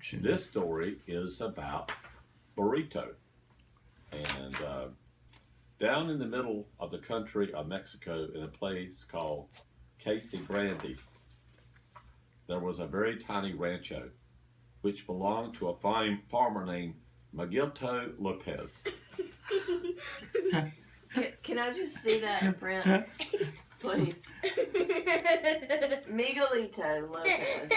This story is about Burrito. And down in the middle of the country of Mexico, in a place called Casa Grande, there was a very tiny rancho which belonged to a fine farmer named Miguelito Lopez. Can I just see that in print, please? Miguelito Lopez.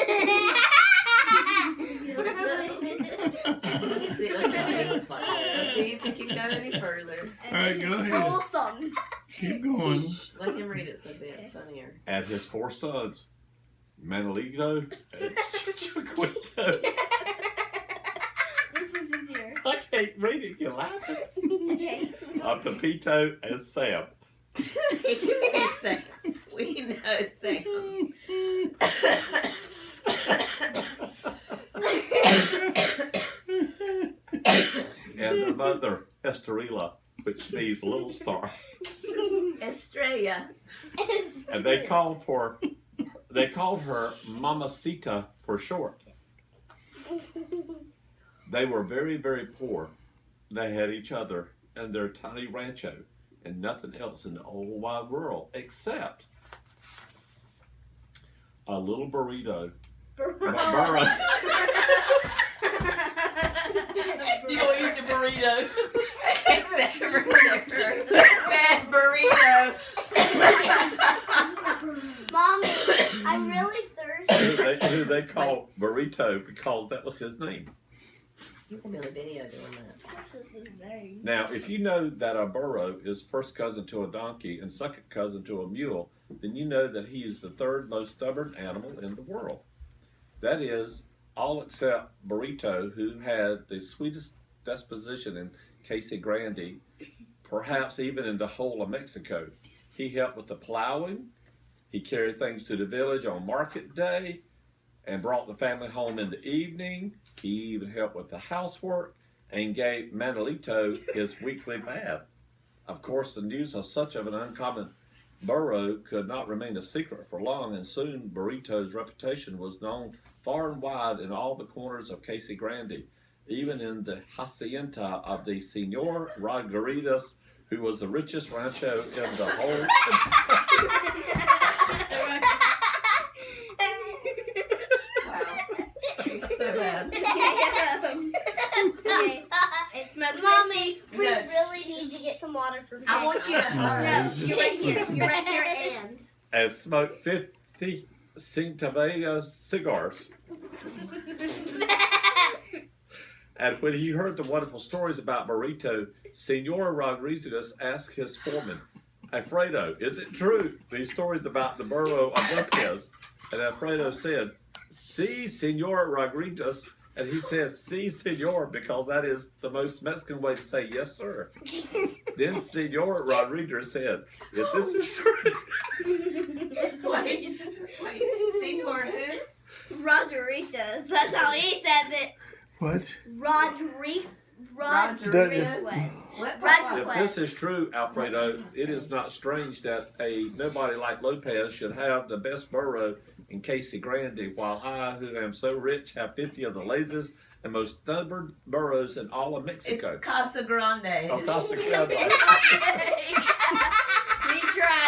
Let's see if he can go any further. All right, go ahead. Songs. Keep going. Let him read it so that it's funnier. And his four sons, Manolito and Chiquito. This one's easier. I can't read it, you're laughing. Okay. Pepito and Sam. Sam. We know Sam. And their mother, Estrella, which means little star. Estrella. And they called her Mamacita for short. They were very, very poor. They had each other and their tiny rancho and nothing else in the whole wide world except a little burrito. Burro. You gonna eat the burrito? Except for bad burrito. Mommy, I'm really thirsty. Who they called Burrito because that was his name. You can be on a video doing that. This is very. Now, if you know that a burro is first cousin to a donkey and second cousin to a mule, then you know that he is the third most stubborn animal in the world. That is, all except Burrito, who had the sweetest disposition in Casa Grande, perhaps even in the whole of Mexico. He helped with the plowing. He carried things to the village on market day and brought the family home in the evening. He even helped with the housework and gave Manolito his weekly bath. Of course, the news of such of an uncommon burro could not remain a secret for long, and soon Burrito's reputation was known far and wide in all the corners of Casa Grande, even in the hacienda of the Senor Rodriguez, who was the richest rancho in the whole. So bad. Okay. It's my Mommy, we really need to get some water for me. I want you to hurry. No, you're right here. You're right here and. And smoked 50 Cintabella cigars. And when he heard the wonderful stories about Burrito, Senor Rodriguez asked his foreman, Alfredo, is it true, these stories about the burro of Lopez? And Alfredo said, Si, Senor Rodriguez. And he said, Si, Senor, because that is the most Mexican way to say, yes, sir. Then Senor Rodriguez said, if this is true. Wait. Senor who? Rodriguez. That's how he says it. What? Rodriguez. If this is true, Alfredo, it is not strange that a nobody like Lopez should have the best burro in Casa Grande, while I, who am so rich, have 50 of the laziest and most stubborn burros in all of Mexico. It's Casa Grande. Oh, Casa Grande.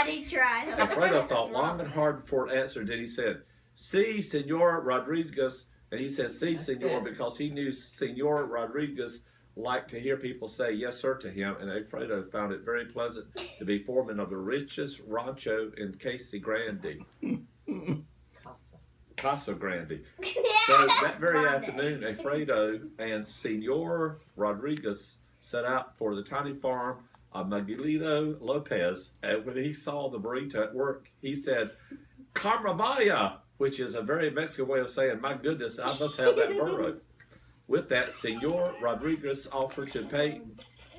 He tried. Alfredo thought long and hard before it answered. Then he said, Si, Senor Rodriguez. And he said, Si, Senor, because he knew Senor Rodriguez liked to hear people say yes, sir, to him. And Alfredo found it very pleasant to be foreman of the richest rancho in Casa Grande. Casa Grande. So that very afternoon, Alfredo and Senor Rodriguez set out for the tiny farm of Miguelito Lopez. And when he saw the burrito at work, he said, Carmabaya, which is a very Mexican way of saying, my goodness, I must have that burro. With that, Senor Rodriguez offered to pay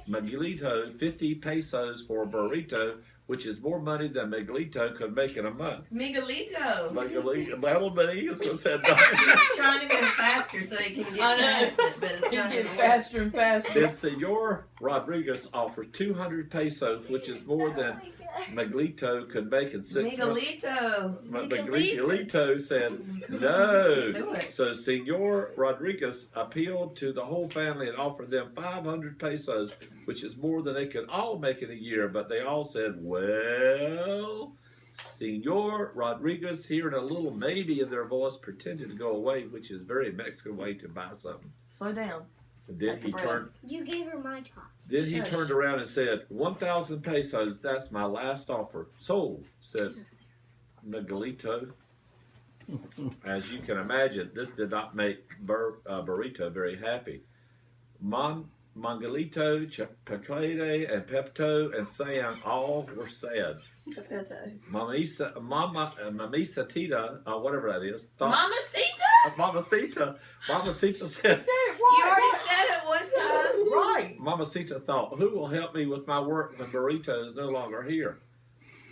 Miguelito 50 pesos for a burrito, which is more money than Miguelito could make in a month. Miguelito. Little bitty is what said He's trying to go faster so he can get past it, but it's He's not getting gonna work. faster and faster. Then Senor Rodriguez offered 200 pesos, which is more than Miguelito could make in 6 months. Miguelito. But Miguelito said no. So Senor Rodriguez appealed to the whole family and offered them 500 pesos, which is more than they could all make in a year. But they all said, well, Senor Rodriguez, hearing a little maybe in their voice, pretended to go away, which is very Mexican way to buy something. Slow down. And then he turned. You gave her my top. Then he Shush. turned around and said, 1,000 pesos, that's my last offer. Sold, said Miguelito. As you can imagine, this did not make Burrito very happy. Miguelito, Paclede, and Pepto, and Sam all were sad. Mamacita Tita, whatever that is, thought, Mamacita said, You already said it one time. Right. Mamacita thought, who will help me with my work when Burrito is no longer here?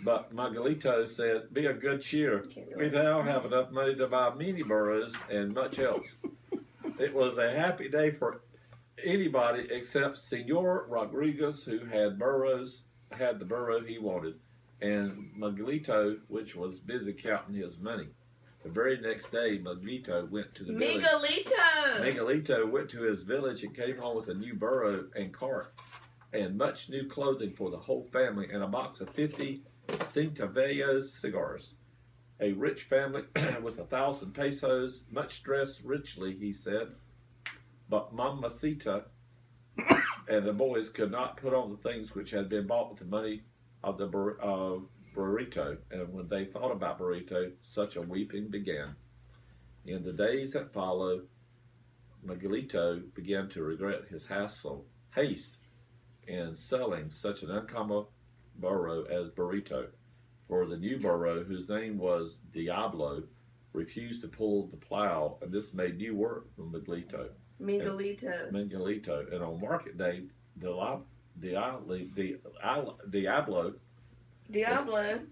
But Miguelito said, be of good cheer. We now have enough money to buy many burros and much else. It was a happy day for anybody except Senor Rodriguez, who had the burro he wanted, and Miguelito, which was busy counting his money. The very next day, Miguelito went to the village. Miguelito went to his village and came home with a new burro and cart and much new clothing for the whole family and a box of 50 Cintavellos cigars. A rich family with 1,000 pesos, much dressed richly, he said. But Mamacita and the boys could not put on the things which had been bought with the money of the Burrito, and when they thought about Burrito, such a weeping began. In the days that followed, Miguelito began to regret his haste in selling such an uncommon burro as Burrito, for the new burro, whose name was Diablo, refused to pull the plow, and this made new work for Miguelito. And on market day, Diablo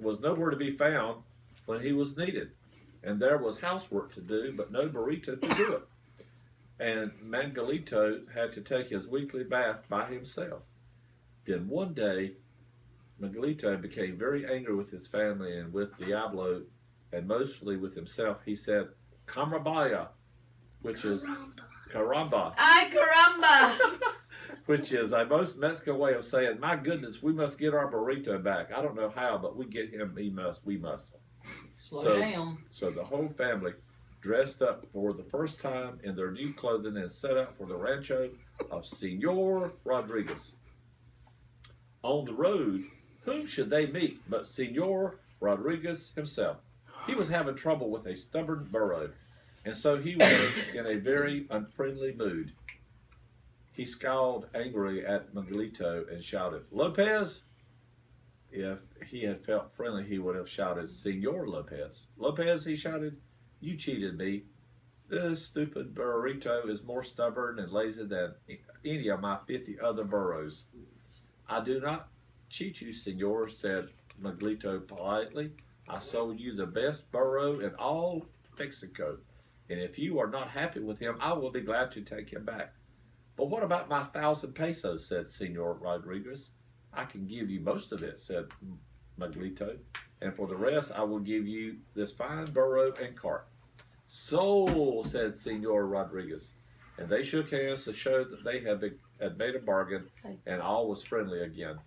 was nowhere to be found when he was needed. And there was housework to do, but no Burrito to do it. And Miguelito had to take his weekly bath by himself. Then one day, Miguelito became very angry with his family and with Diablo, and mostly with himself. He said, Carambaya, which is caramba. Ay, caramba! Which is a most Mexican way of saying, my goodness, we must get our Burrito back. I don't know how, but we get him, we must. Slow down. So the whole family dressed up for the first time in their new clothing and set out for the rancho of Senor Rodriguez. On the road, whom should they meet but Senor Rodriguez himself? He was having trouble with a stubborn burro, and so he was in a very unfriendly mood. He scowled angrily at Miguelito and shouted, Lopez! If he had felt friendly, he would have shouted, Senor Lopez. Lopez, he shouted, you cheated me. This stupid Burrito is more stubborn and lazy than any of my 50 other burros. I do not cheat you, senor, said Miguelito politely. I sold you the best burro in all Mexico, and if you are not happy with him, I will be glad to take him back. But what about my 1,000 pesos, said Senor Rodriguez. I can give you most of it, said Miguelito, and for the rest I will give you this fine burro and cart. Sold, said Senor Rodriguez, and they shook hands to show that they had made a bargain, and all was friendly again.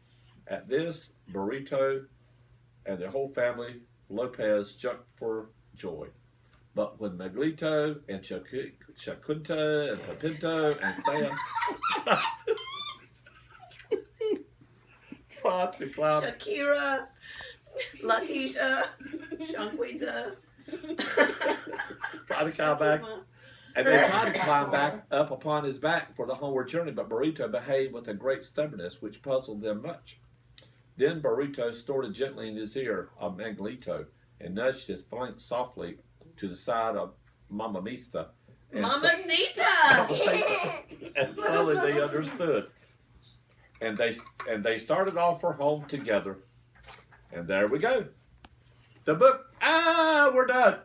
At this, Burrito and the whole family, Lopez, jumped for joy. But when Miguelito and Chacunta and Pepinto and Sam tried to climb, Shakira, Lakeisha, Shanquita. tried to climb back, and they tried to climb back up upon his back for the homeward journey, but Burrito behaved with a great stubbornness, which puzzled them much. Then Burrito snorted gently in his ear of Miguelito and nudged his flank softly to the side of Mamacita. Mamacita! And slowly they understood. And they started off for home together. And there we go. The book. We're done.